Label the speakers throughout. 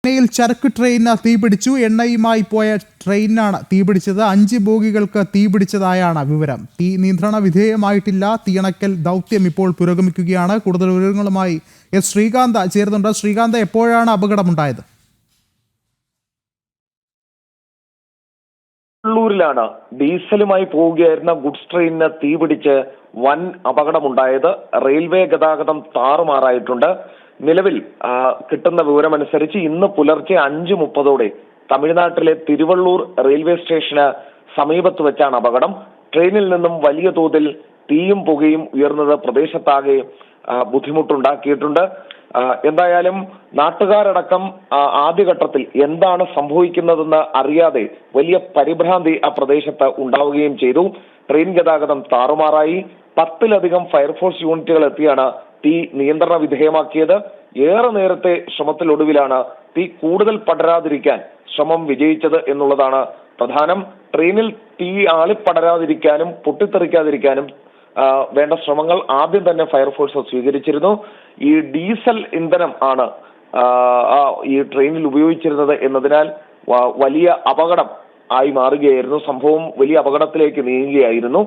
Speaker 1: ചെന്നൈയിൽ ചരക്ക് ട്രെയിന് തീപിടിച്ചു. എണ്ണയുമായി പോയ ട്രെയിനാണ് തീപിടിച്ചത്. 5 ബോഗികൾക്ക് തീപിടിച്ചതായാണ് വിവരം. തീ നിയന്ത്രണ വിധേയമായിട്ടില്ല. തീയണക്കൽ ദൗത്യം ഇപ്പോൾ പുരോഗമിക്കുകയാണ്. കൂടുതൽ വിവരങ്ങളുമായി എസ് ശ്രീകാന്ത് ചേരുന്നുണ്ട്. ശ്രീകാന്ത്, എപ്പോഴാണ് അപകടമുണ്ടായത്?
Speaker 2: ൂരിലാണ് ഡീസലുമായി പോവുകയായിരുന്ന ഗുഡ്സ് ട്രെയിനിന് തീപിടിച്ച് വൻ അപകടമുണ്ടായത്. റെയിൽവേ ഗതാഗതം താറുമാറായിട്ടുണ്ട്. നിലവിൽ കിട്ടുന്ന വിവരമനുസരിച്ച് ഇന്ന് പുലർച്ചെ 5:30 തമിഴ്നാട്ടിലെ തിരുവള്ളൂർ റെയിൽവേ സ്റ്റേഷന് സമീപത്ത് വെച്ചാണ് അപകടം. ട്രെയിനിൽ നിന്നും വലിയ തോതിൽ തീയും പുകയും ഉയർന്നത് പ്രദേശത്താകെ ബുദ്ധിമുട്ടുണ്ടാക്കിയിട്ടുണ്ട്. എന്തായാലും നാട്ടുകാരടക്കം ആദ്യഘട്ടത്തിൽ എന്താണ് സംഭവിക്കുന്നതെന്ന് അറിയാതെ വലിയ പരിഭ്രാന്തി ആ പ്രദേശത്ത് ഉണ്ടാവുകയും ചെയ്തു. ട്രെയിൻ ഗതാഗതം താറുമാറായി. 10-ലധികം ഫയർഫോഴ്സ് യൂണിറ്റുകൾ എത്തിയാണ് തീ നിയന്ത്രണ വിധേയമാക്കിയത്. ഏറെ നേരത്തെ ശ്രമത്തിലൊടുവിലാണ് തീ കൂടുതൽ പടരാതിരിക്കാൻ ശ്രമം വിജയിച്ചത് എന്നുള്ളതാണ് പ്രധാനം. ട്രെയിനിൽ തീ ആളിപ്പടരാതിരിക്കാനും പൊട്ടിത്തെറിക്കാതിരിക്കാനും വേണ്ട ശ്രമങ്ങൾ ആദ്യം തന്നെ ഫയർഫോഴ്സ് സ്വീകരിച്ചിരുന്നു. ഈ ഡീസൽ ഇന്ധനം ആണ് ഈ ട്രെയിനിൽ ഉപയോഗിച്ചിരുന്നത് എന്നതിനാൽ വലിയ അപകടം ആയി മാറുകയായിരുന്നു. സംഭവം വലിയ അപകടത്തിലേക്ക് നീങ്ങുകയായിരുന്നു.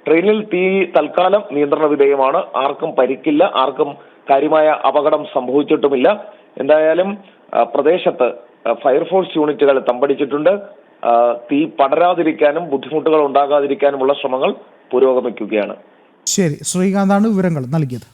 Speaker 2: ട്രെയിനിൽ തീ തൽക്കാലം നിയന്ത്രണ വിധേയമാണ്. ആർക്കും പരിക്കില്ല, ആർക്കും കാര്യമായ അപകടം സംഭവിച്ചിട്ടുമില്ല. എന്തായാലും പ്രദേശത്ത് ഫയർഫോഴ്സ് യൂണിറ്റുകൾ തമ്പടിച്ചിട്ടുണ്ട്. തീ പടരാതിരിക്കാനും ബുദ്ധിമുട്ടുകൾ ഉണ്ടാകാതിരിക്കാനുമുള്ള ശ്രമങ്ങൾ പുരോഗമിക്കുകയാണ്.
Speaker 1: ശരി, ശ്രീകാന്താണ് വിവരങ്ങൾ നൽകിയത്.